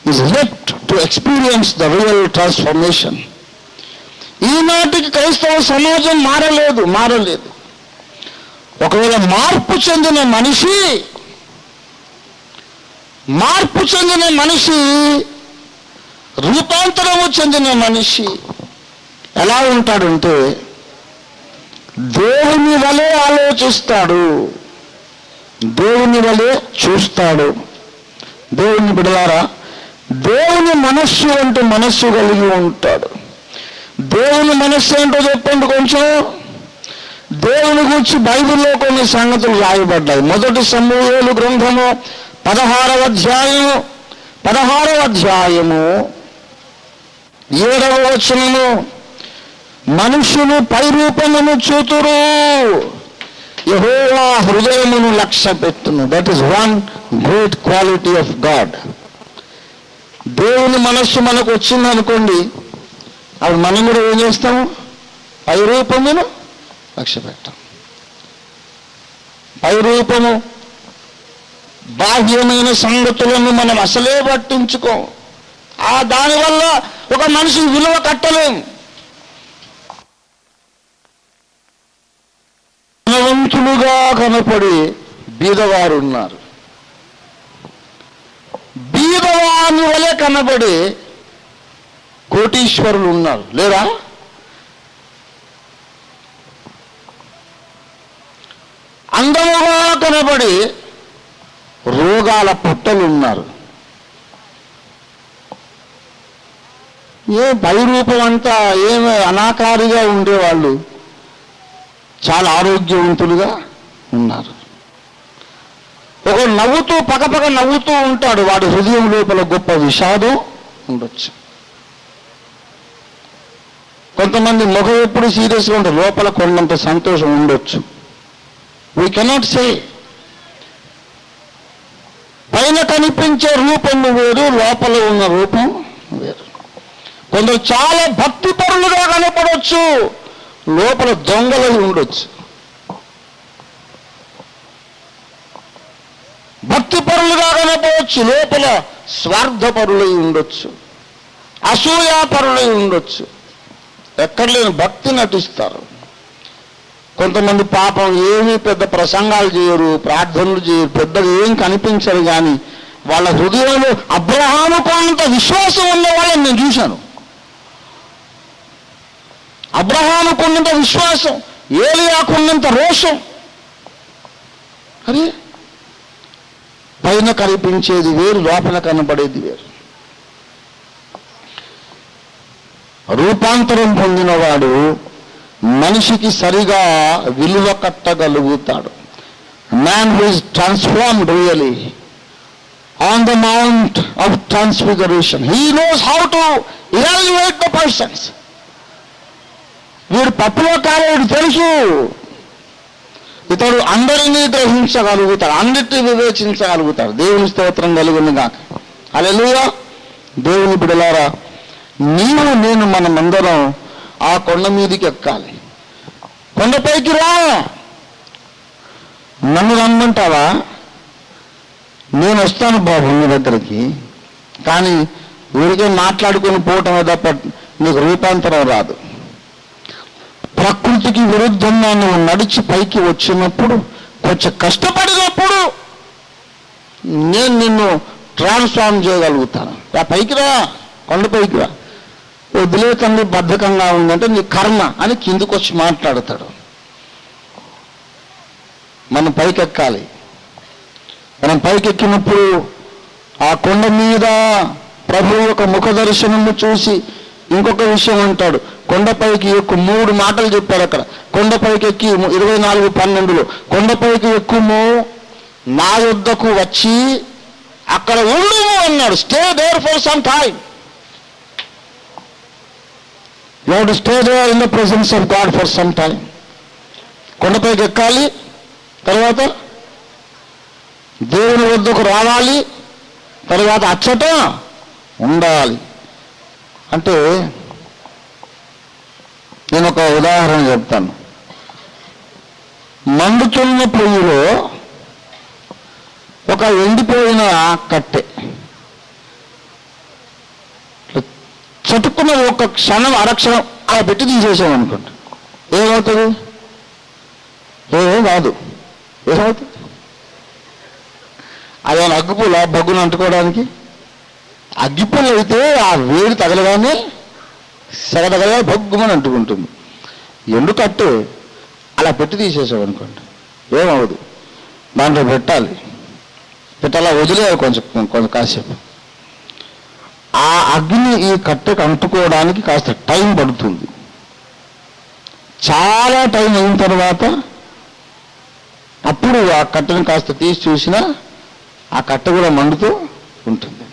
is yet to experience the real transformation. ఈనాటికి క్రైస్తవ సమాజం మారలేదు. ఒకవేళ మార్పు చెందిన మనిషి రూపాంతరము చెందిన మనిషి ఎలా ఉంటాడంటే దేవుని వలె ఆలోచిస్తాడు, దేవుని వలె చూస్తాడు. దేవుని బిడ్డలారా, దేవుని మనస్సు అంటే మనస్సు కలిగి ఉంటాడు. దేవుని మనస్సు ఏంటో చెప్పండి కొంచెం. దేవుని గురించి బైబిల్లో కొన్ని సంగతులు రాయబడ్డాయి. 1 సమూయేలు గ్రంథము 16వ అధ్యాయము 7వ వచనము, మనుషులు పైరూపమును చూతురు, యెహోవా హృదయమును లక్ష్య పెట్టును. That is one great quality of God. దేవుని మనస్సు మనకు వచ్చిందనుకోండి, అప్పుడు మనం కూడా ఏం చేస్తాము? పైరూపమును లక్ష్య పెట్టాం. పైరూపము, బాహ్యమైన సంగతులను మనం అసలే పట్టించుకోం. దానివల్ల ఒక మనిషి విలువ కట్టలేము. ధనవంతులుగా కనపడి బీదవారు ఉన్నారు, బీదవాని వలె కనబడి కోటీశ్వరులు ఉన్నారు, లేరా? అందముగా కనబడి రోగాల పుట్టలు ఉన్నారు. పైరూపం అంతా ఏమి అనాకారిగా ఉండేవాళ్ళు చాలా ఆరోగ్యవంతులుగా ఉన్నారు. ఒక నవ్వుతూ పకపక నవ్వుతూ ఉంటాడు, వాడి హృదయం లోపల గొప్ప విషాదం ఉండొచ్చు. కొంతమంది ముఖం ఎప్పుడు సీరియస్గా ఉంటుంది, లోపల కొండంత సంతోషం ఉండొచ్చు. We cannot say. పైన కనిపించే రూపం వేరు, లోపల ఉన్న రూపం వేరు. కొందరు చాలా భక్తిపరులుగా కనపడవచ్చు, లోపల దొంగలై ఉండొచ్చు. భక్తిపరులుగా కనపడవచ్చు, లోపల స్వార్థపరులై ఉండొచ్చు, అసూయాపరులై ఉండొచ్చు. ఎక్కడ లేని భక్తి నటిస్తారు. కొంతమంది పాపం ఏమీ పెద్ద ప్రసంగాలు చేయరు, ప్రార్థనలు చేయరు, పెద్దగా ఏం కనిపించరు, కానీ వాళ్ళ హృదయంలో అబ్రహాము కొంత విశ్వాసం ఉన్న వాళ్ళని నేను చూశాను. అబ్రహాము కొన్నంత విశ్వాసం, ఏలియా కొన్నంత రోషం. అరే, పైన కనిపించేది వేరు, లోపల కనబడేది వేరు. రూపాంతరం పొందినవాడు మనిషికి సరిగా విలువ కట్టగలుగుతాడు. Man who is transformed really on the mount of transfiguration, he knows how to evaluate the persons. వీడు పప్పులో కాలేడు తెలుసు, ఇతడు అందరినీ గ్రహించగలుగుతాడు, అన్నిటినీ వివేచించగలుగుతాడు. దేవుని స్తోత్రం కలుగును గాక. హల్లెలూయా. దేవుని బిడ్డలారా, నీవు నేను మనమందరం ఆ కొండ మీదకి ఎక్కాలి. కొండపైకి రా. నన్ను రమ్మంటావా? నేను వస్తాను బాబు నీ దగ్గరికి, కానీ ఊరికే మాట్లాడుకొని పోవటమే తప్ప నీకు రూపాంతరం రాదు. ప్రకృతికి విరుద్ధంగా నువ్వు నడిచి పైకి వచ్చినప్పుడు, కొంచెం కష్టపడినప్పుడు నేను నిన్ను ట్రాన్స్ఫార్మ్ చేయగలుగుతాను. పైకి రా, కొండపైకి రా. వదిలే తండ్రి బద్ధకంగా ఉందంటే నీ కర్మ అని కిందికి వచ్చి మాట్లాడతాడు. మనం పైకెక్కాలి. మనం పైకెక్కినప్పుడు ఆ కొండ మీద ప్రభువు యొక్క ముఖ దర్శనము చూసి ఇంకొక విషయం అంటాడు. కొండపైకి ఎక్కు, 3 మాటలు చెప్పారు అక్కడ. కొండపైకి ఎక్కి 24:12 కొండపైకి ఎక్కుము, నా యొద్దకు వచ్చి అక్కడ ఉండుము అన్నాడు. Stay there for some time. You have to stay there in the presence of God for some time. కొండపైకి ఎక్కాలి, తర్వాత దేవుని వద్దకు రావాలి, తర్వాత అచ్చట ఉండాలి. అంటే నేను ఒక ఉదాహరణ చెప్తాను. మండుతున్న పొయ్యిలో ఒక ఎండిపోయిన కట్టె చటుక్కున్న ఒక క్షణం అరక్షణం అలా పెట్టి తీసేసాం అనుకోండి, ఏమవుతుంది? ఏమేం కాదు. ఏమవుతుంది? అదేమైనా అగ్గిపుల్ల బగ్గును అంటుకోవడానికి? అగ్గిపుల్ల అయితే ఆ వేడి తగలగానే సగదగగా బొగ్గుమని అంటుకుంటుంది. ఎందుకంటే అలా పెట్టి తీసేసావు అనుకోండి, ఏమవదు. దాంట్లో పెట్టాలా వదిలేయాలి కొంచెం కాసేపు. ఆ అగ్ని ఈ కట్టెకు అంటుకోవడానికి కాస్త టైం పడుతుంది. చాలా టైం అయిన తర్వాత అప్పుడు ఆ కట్టెను కాస్త తీసి చూసినా ఆ కట్టె కూడా మండుతూ ఉంటుంది.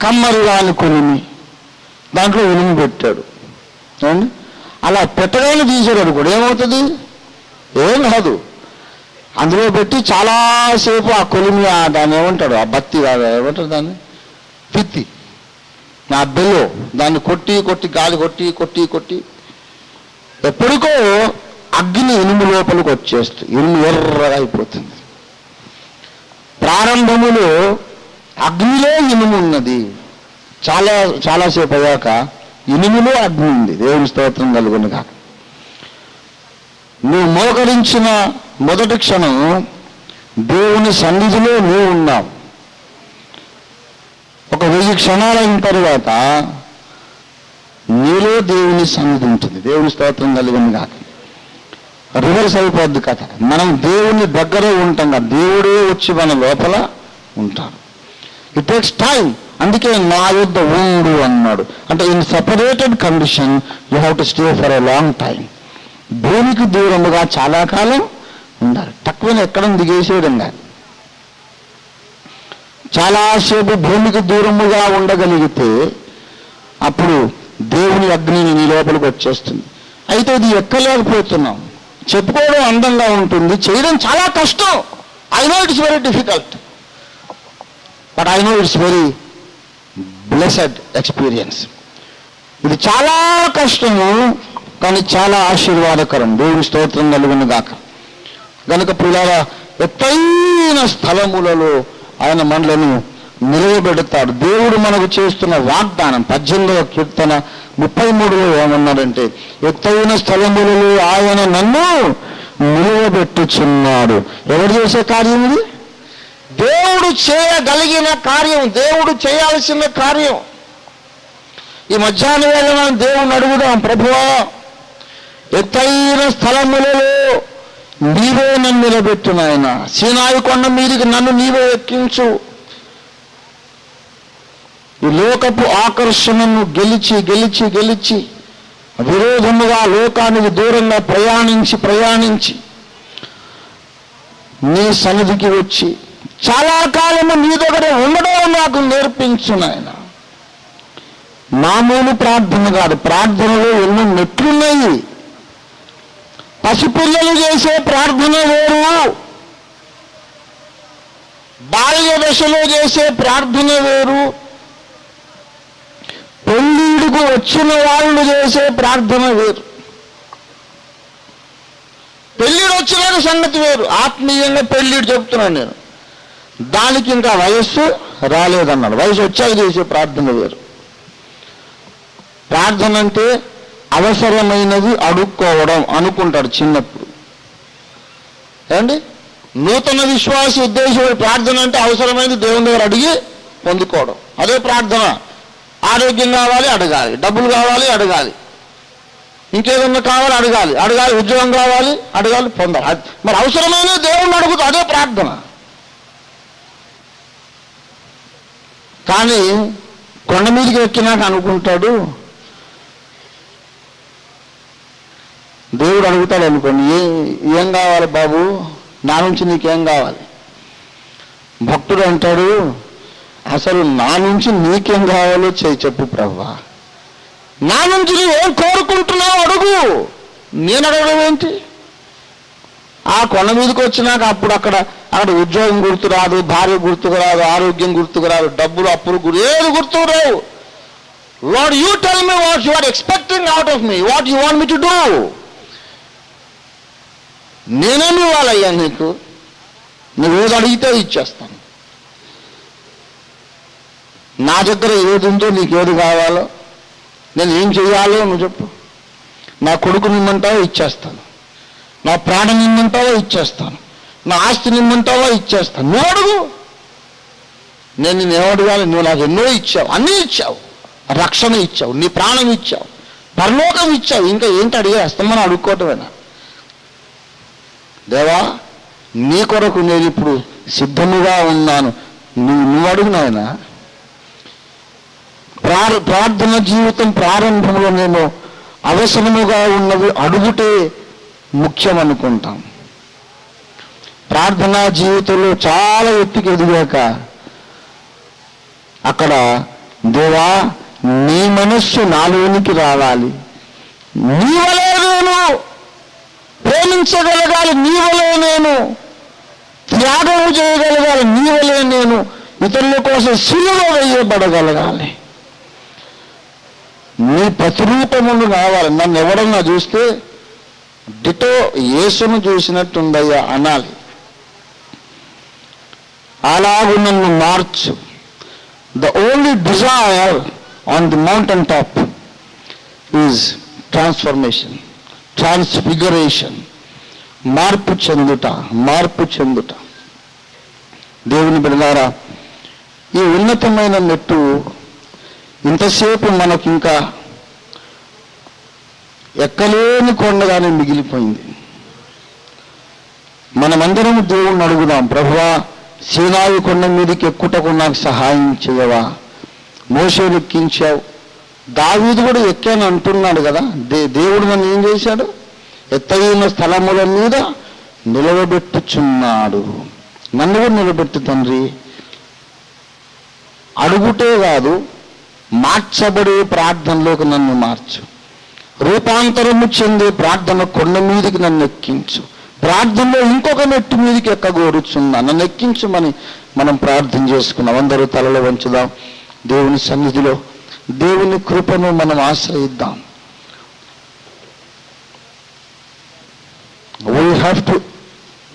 కమ్మరిలాని కొలిమి, దాంట్లో ఇనుము పెట్టాడు. ఏమండి, అలా పెట్టగానే తీసాడు కూడా ఏమవుతుంది? ఏం కాదు. అందులో పెట్టి చాలాసేపు ఆ కొలిమి దాన్ని ఏమంటాడు, ఆ బత్తి ఏమంటారు దాన్ని, పిత్తి, ఆ బెల్లో దాన్ని కొట్టి గాలి కొట్టి ఎప్పటికో అగ్ని ఇనుము లోపలికి వచ్చేస్తుంది. ఇనుము ఎర్రగా అయిపోతుంది. ప్రారంభములో అగ్నిలో ఇనుము ఉన్నది. చాలాసేపు అయ్యాక ఇనుములో అగ్ని ఉంది. దేవుని స్తోత్రం కలుగును గాక. నువ్వు మోకరించిన మొదటి క్షణం దేవుని సన్నిధిలో నీవు ఉన్నావు. ఒక 1000 క్షణాలు అయిన తర్వాత నీలో దేవుని సన్నిధి ఉంటుంది. దేవుని స్తోత్రం కలుగును గాక. రివర్స్ అయిపోద్ది కథ. మనం దేవుని దగ్గరే ఉంటాం, దేవుడే వచ్చి మన లోపల ఉంటాడు. It takes time. అందుకే నా యుద్ధ ఉండు అన్నాడు. అంటే in separated condition you have to stay for a long time. భూమికి దూరముగా చాలా కాలం ఉండాలి. తక్కువ ఎక్కడ దిగేసేయడం కాదు. చాలాసేపు భూమికి దూరముగా ఉండగలిగితే అప్పుడు దేవుని అగ్ని నీ లోపలికి వచ్చేస్తుంది. అయితే ఇది ఎక్కలేకపోతున్నాం. చెప్పుకోవడం అందంగా ఉంటుంది, చేయడం చాలా కష్టం. I know it's very difficult, but I know it's very blessed experience. ఇది చాలా కష్టము, కానీ చాలా ఆశీర్వాదకరం. దేవుని స్తోత్రం కలుగును గాక. గనుక ప్రియులారా, ఎత్తైన స్థలములలో ఆయన మనలను నిలవబెడతాడు. దేవుడు మనకు చేస్తున్న వాగ్దానం 18వ కీర్తన 33లో ఏమన్నాడంటే, ఎత్తైన స్థలములలో ఆయన నన్ను నిలవబెట్టుచున్నాడు. ఎవరు చేసే కార్యం ఇది? దేవుడు చేయగలిగిన కార్యం, దేవుడు చేయాల్సిన కార్యం. ఈ మధ్యాహ్న వేళ మనం దేవుణ్ణి అడుగుదాం, ప్రభువా ఎత్తైన స్థలములలో నీవే నన్ను నిలబెట్టు నాయన. సీనాయి కొండ మీదికి నన్ను నీవే ఎక్కించు. ఈ లోకపు ఆకర్షణను గెలిచి విరోధముగా లోకానికి దూరంగా ప్రయాణించి నీ సన్నిధికి వచ్చి చాలా కాలము నీ దగ్గర ఉండడం నాకు నేర్పించు నాయన. మామూలు ప్రార్థన కాదు, ప్రార్థనలో ఎన్నో మెట్లున్నాయి. పసిపిల్లలు చేసే ప్రార్థన వేరు, బాల్య దశలో చేసే ప్రార్థన వేరు, పెళ్ళిడుకు వచ్చిన వాళ్ళు చేసే ప్రార్థన వేరు. పెళ్ళిడు వచ్చిన సంగతి వేరు, ఆత్మీయంగా పెళ్ళిడు చెప్తున్నాను నేను. దానికి ఇంకా వయస్సు రాలేదన్నాడు. వయసు వచ్చాక చేసే ప్రార్థన వేరు. ప్రార్థన అంటే అవసరమైనది అడుక్కోవడం అనుకుంటాడు చిన్నప్పుడు. ఏమండి, నూతన విశ్వాస ఉద్దేశం ప్రార్థన అంటే అవసరమైనది దేవుని దగ్గర అడిగి పొందుకోవడం, అదే ప్రార్థన. ఆరోగ్యం కావాలి అడగాలి, డబ్బులు కావాలి అడగాలి, ఇంకేదన్నా కావాలి అడగాలి, ఉద్యోగం కావాలి అడగాలి, పొందాలి. మరి అవసరమైన దేవుణ్ణి అడుగుతూ అదే ప్రార్థన. కానీ కొండ మీదకి ఎక్కినాక అనుకుంటాడు, దేవుడు అడుగుతాడు అనుకోండి, ఏం కావాలి బాబు, నా నుంచి నీకేం కావాలి? భక్తుడు అంటాడు, అసలు నా నుంచి నీకేం కావాలో చెప్పు ప్రభువా. నా నుంచి నువ్వేం కోరుకుంటున్నావు అడుగు, నేను అడగడం ఏంటి? ఆ కొండ మీదకి వచ్చినాక అప్పుడు అక్కడ ఉద్యోగం గుర్తు రాదు, భార్య గుర్తుకు రాదు, ఆరోగ్యం గుర్తుకు రాదు, డబ్బులు అప్పులు ఏది గుర్తుకు రావు. Lord, you tell me what you are expecting out of me, what you want me to do. నేనేమి ఇవ్వాలయ్యా నీకు? నువ్వేది అడిగితే ఇచ్చేస్తాను. నా దగ్గర ఏది ఉందో నీకేది కావాలో, నేను ఏం చేయాలో నువ్వు చెప్పు. నా కొడుకు నిమ్మంటావో ఇచ్చేస్తాను, నా ప్రాణం నిమ్మంటావో ఇచ్చేస్తాను, నా ఆస్తి నిమ్మంటావో ఇచ్చేస్తాను. నువ్వు అడుగు, నేను నిన్ను ఏమడగాలి? నువ్వు నాకు ఎన్నో ఇచ్చావు, అన్నీ ఇచ్చావు. రక్షణ ఇచ్చావు, నీ ప్రాణం ఇచ్చావు, పరలోకం ఇచ్చావు, ఇంకా ఏంటి అడిగేస్తామని అడుక్కోవటమేనా? దేవా, నీ కొరకు నేను ఇప్పుడు సిద్ధముగా ఉన్నాను, నువ్వు అడుగు నాయన. ప్రార్థన జీవితం ప్రారంభంలోనేమో అవసరముగా ఉన్నవి అడుగుటే ముఖ్యం అనుకుంటాం. ప్రార్థనా జీవితంలో చాలా ఎత్తుకు ఎదిగాక అక్కడ దేవా, నీ మనస్సు నాలోనికి రావాలి, నీ వలే నేను ప్రేమించగలగాలి, నీ వలే నేను త్యాగం చేయగలగాలి, నీ వలే నేను ఇతరుల కోసం సిలువ వేయబడగలగాలి, నీ ప్రతిరూపములు కావాలి. నన్ను ఎవడన్నా చూస్తే డిటో యేసును చూసినట్టుందయ్యా అనాలి. అలాగూ నన్ను మార్చు. The only desire on the mountain top is transformation, transfiguration. మార్పు చెందుట. దేవుని బిడ్డలారా, ఈ ఉన్నతమైన మెట్టు ఇంతసేపు మనకింకా ఎక్కలేని కొండగానే మిగిలిపోయింది. మనమందరం దేవుణ్ణి అడుగుదాం, ప్రభువా, సీనాయి కొండ మీదకి ఎక్కుటకు నాకు సహాయం చేయవా? మోషేను ఎక్కించావు, దావీదు కూడా ఎక్కాను అంటున్నాడు కదా. దేవుడు నన్ను ఏం చేశాడు? ఎత్తైన స్థలముల మీద నిలవబెట్టుచున్నాడు. నన్ను కూడా నిలబెట్టు తండ్రి. అడుగుటే కాదు, మార్చబడే ప్రార్థనలోకి నన్ను మార్చు. రూపాంతరము చెందే ప్రార్థన కొండ మీదకి నన్ను ఎక్కించు. ప్రార్థనలో ఇంకొక మెట్టు మీదకి ఎక్కగోరుచున్నా, నన్ను ఎక్కించమని మనం ప్రార్థన చేసుకున్నాం. అందరూ తలలో వంచుదాం. దేవుని సన్నిధిలో దేవుని కృపను మనం ఆశ్రయిద్దాం. We have to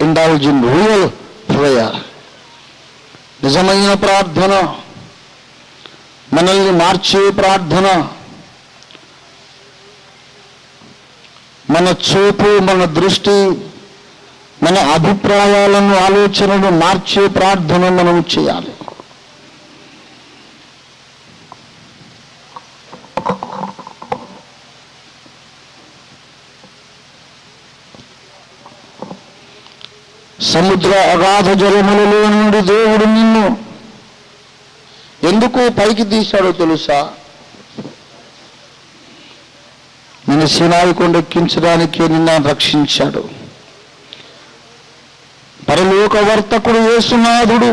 indulge in real prayer. నిజమైన ప్రార్థన, మనల్ని మార్చే ప్రార్థన, మన చూపు, మన దృష్టి, మన అభిప్రాయాలను, ఆలోచనలు మార్చే ప్రార్థన మనం చేయాలి. సముద్ర అగాధ జలములలో నుండి దేవుడు నిన్ను ఎందుకు పైకి తీశాడో తెలుసా? నిన్ను సీనాయి కొండ ఎక్కించడానికే నిన్ను రక్షించాడు. పరలోక వర్తకుడు యేసునాథుడు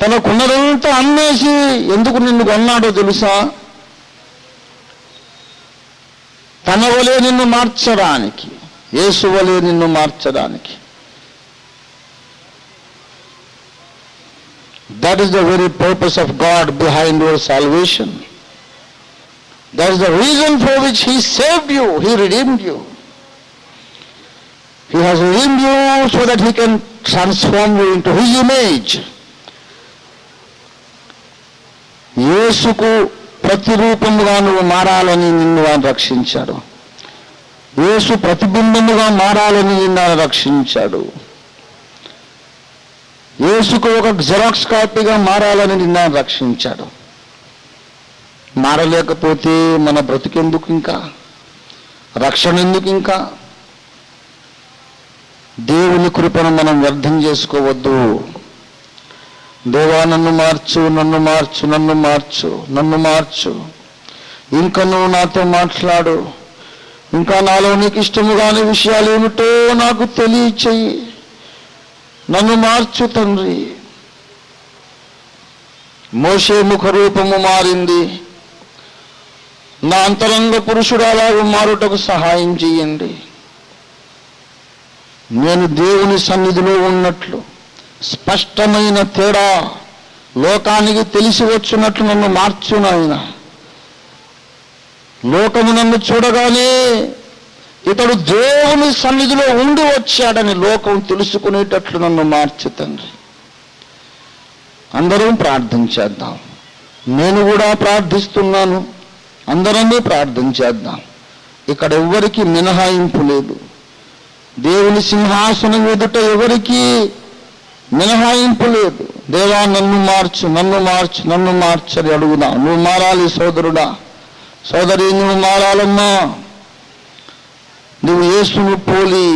తనకున్నదంతా అమ్మేసి ఎందుకు నిన్ను కొన్నాడో తెలుసా? తన వలే నిన్ను మార్చడానికి, యేసు వలే నిన్ను మార్చడానికి. That is the very purpose of God behind your salvation. That is the reason for which He saved you. He redeemed you. He has redeemed you so that He can transform you into His image. యేసుకు ప్రతిరూపముగా నువ్వు మారాలని నిన్ను ఆయన రక్షించాడు. యేసు ప్రతిబింబముగా మారాలని నిన్ను ఆయన రక్షించాడు. యేసుకు ఒక జెరాక్స్ కాపీగా మారాలని నిన్ను రక్షించాడు. మారలేకపోతే మన బ్రతికెందుకు, ఇంకా రక్షణ ఎందుకు? ఇంకా దేవుని కృపను మనం వ్యర్థం చేసుకోవద్దు. దేవా, నన్ను మార్చు, నన్ను మార్చు, నన్ను మార్చు, నన్ను మార్చు. ఇంకా నువ్వు నాతో మాట్లాడు. ఇంకా నాలో నీకు ఇష్టము కాని విషయాలు ఏమిటో నాకు తెలియచేయి. నన్ను మార్చు తండ్రి. మోషే ముఖ రూపము మారింది. నా అంతరంగ పురుషుడు అలాగే మారుటకు సహాయం చేయండి. నేను దేవుని సన్నిధిలో ఉన్నట్లు స్పష్టమైన తేడా లోకానికి తెలిసి వచ్చినట్లు నన్ను మార్చు నాయన. లోకము నన్ను చూడగానే ఇతడు దేవుని సన్నిధిలో ఉండి వచ్చాడని లోకం తెలుసుకునేటట్లు నన్ను మార్చు తండ్రి. అందరం ప్రార్థన చేద్దాం. నేను కూడా ప్రార్థిస్తున్నాను. అందరమే ప్రార్థన చేద్దాం. ఇక్కడ ఎవరికి మినహాయింపు లేదు. దేవుని సింహాసనం ఎదుట ఎవరికి మినహాయింపు లేదు. దేవా నన్ను మార్చు, నన్ను మార్చు, నన్ను మార్చని అడుగుదాం. నువ్వు మారాలి సోదరుడా, సోదరి, నువ్వు మారాలమ్మా. నువ్వు యేసును పోలి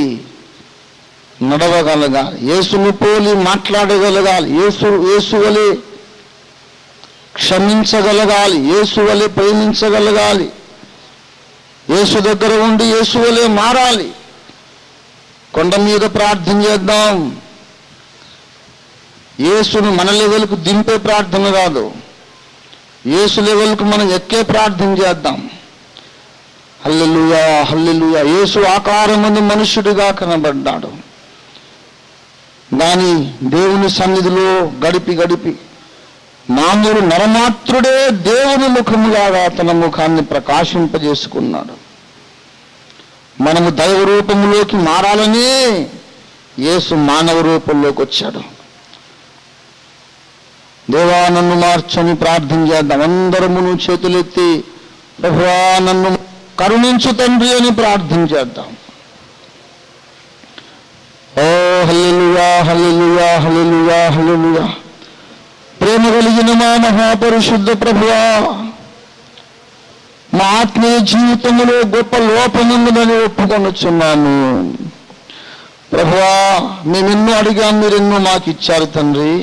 నడవగలగాలి, యేసును పోలి మాట్లాడగలగాలి, యేసు వలె క్షమించగలగాలి, యేసు వలె ప్రేమించగలగాలి, యేసు దగ్గర ఉండి యేసు వలె మారాలి. కొండ మీద ప్రార్థన చేద్దాం. యేసును మన లెవెల్కు దింపే ప్రార్థన కాదు, యేసు లెవెల్కు మనం ఎక్కే ప్రార్థన చేద్దాం. హల్లెలూయా, హల్లెలూయా. యేసు ఆకారమందు మనుష్యుడిగా కనబడ్డాడు, కానీ దేవుని సన్నిధిలో గడిపి మామూలు నరమాత్రుడే దేవుని ముఖములాగా తన ముఖాన్ని ప్రకాశింపజేసుకున్నాడు. మనము దైవ రూపంలోకి మారాలని యేసు మానవ రూపంలోకి వచ్చాడు. దేవా నన్ను మార్చని ప్రార్థన చేద్దాం. అందరమును చేతులెత్తి ప్రభువా నన్ను కరుణించు తండ్రి అని ప్రార్థన చేద్దాం. ఓ హల్లెలూయా, హల్లెలూయా, హల్లెలూయా, హల్లెలూయా. ప్రేమ కలిగిన మా మహాపరిశుద్ధ ప్రభువా, మా ఆత్మీయ జీవితంలో గొప్ప లోపముందని ఒప్పుకొనుచున్నాను. ప్రభువా, మేమెన్నో అడిగాం, మీరెన్నో మాకు ఇచ్చారు తండ్రి.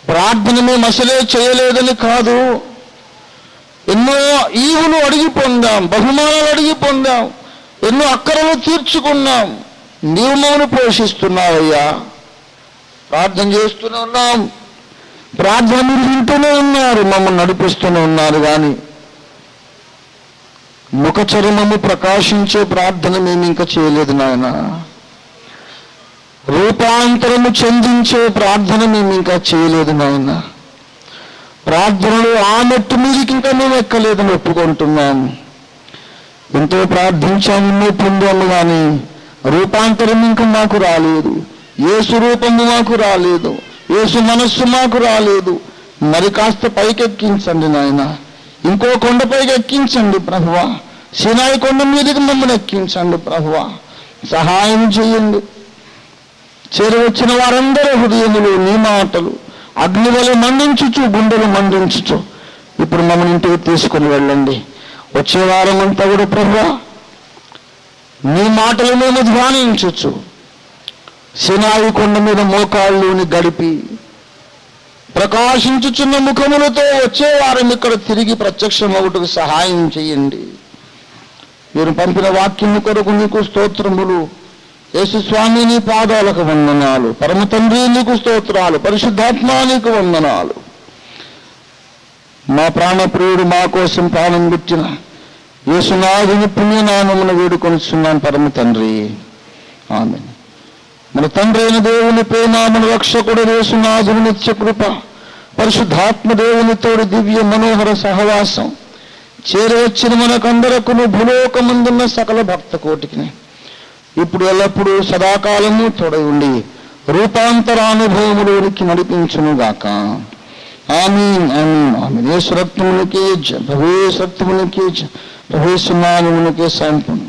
ప్రార్థన మేము అసలే చేయలేదని కాదు, ఎన్నో ఈవులు అడిగి పొందాం, బహుమానాలు అడిగి పొందాం, ఎన్నో అక్కరలు తీర్చుకున్నాం. నీవు మమ్మల్ని పోషిస్తున్నావయ్యా. ప్రార్థన చేస్తూనే ఉన్నాం, ప్రార్థన మీరు వింటూనే ఉన్నారు, మమ్మల్ని నడిపిస్తూనే ఉన్నారు. కానీ ముఖ చర్మము ప్రకాశించే ప్రార్థన మేము ఇంకా చేయలేదు నాయన. రూపాంతరము చెందించే ప్రార్థన మేము ఇంకా చేయలేదు నాయన. ప్రార్థనలు ఆ మెట్టు మీదకి ఇంకా మేము ఎక్కలేదని ఒప్పుకుంటున్నాము. ఎంతో ప్రార్థించాము, ఎన్నో పొందాము, కానీ రూపాంతరం ఇంకా మాకు రాలేదు. యేసు రూపము మాకు రాలేదు, యేసు మనస్సు మాకు రాలేదు. మరి కాస్త పైకెక్కించండి నాయన, ఇంకో కొండపైకి ఎక్కించండి ప్రభువా. సినాయి కొండ మీదకి మమ్మల్ని ఎక్కించండి ప్రభువా, సహాయం చేయండి. చేరవచ్చిన వారందరూ హృదయములు నీ మాటలు అగ్ని వలె మండించుచు, గుండెలు మండించుచు ఇప్పుడు మమ్మల్ని ఇంటికి తీసుకుని వెళ్ళండి. వచ్చే వారం అంతా కూడా ప్రభువా నీ మాటలు మేము ధ్యానించచ్చు, సినాయి కొండ మీద మోకాళ్ళుని గడిపి ప్రకాశించుచున్న ముఖములతో వచ్చే వారం ఇక్కడ తిరిగి ప్రత్యక్షమవుటకు సహాయం చేయండి. మీరు పంపిన వాక్యం కొరకు నీకు స్తోత్రములు. యేసు స్వామి నీ పాదాలకు వందనాలు. పరమ తండ్రి నీకు స్తోత్రాలు. పరిశుద్ధాత్మ నీకు వందనాలు. మా ప్రాణప్రియుడు మా కోసం ప్రాణం పెట్టిన యేసునాథుని పుణ్యనామమును వేడుకొనిచున్నాను పరమ తండ్రి, ఆమేన్. మన తండ్రి అయిన దేవుని ప్రేమ, మన రక్షకుడు యేసునాథుని నిత్య కృప, పరిశుద్ధాత్మ దేవుని తోడు దివ్య మనోహర సహవాసం చేరవచ్చిన మనకందరకును భూలోకమందున్న సకల భక్త కోటికి ఇప్పుడు ఎల్లప్పుడూ సదాకాలము తోడై ఉండి రూపాంతరానుభవములోనికి నడిపించునుగాక. ఆమీన్, ఆమీన్, ఆమీన్. యేసు రక్తమునికే జయ, ప్రభు యేసు రక్తమునికే జయ, ప్రభు యేసు నామమునికే సంపూర్ణ.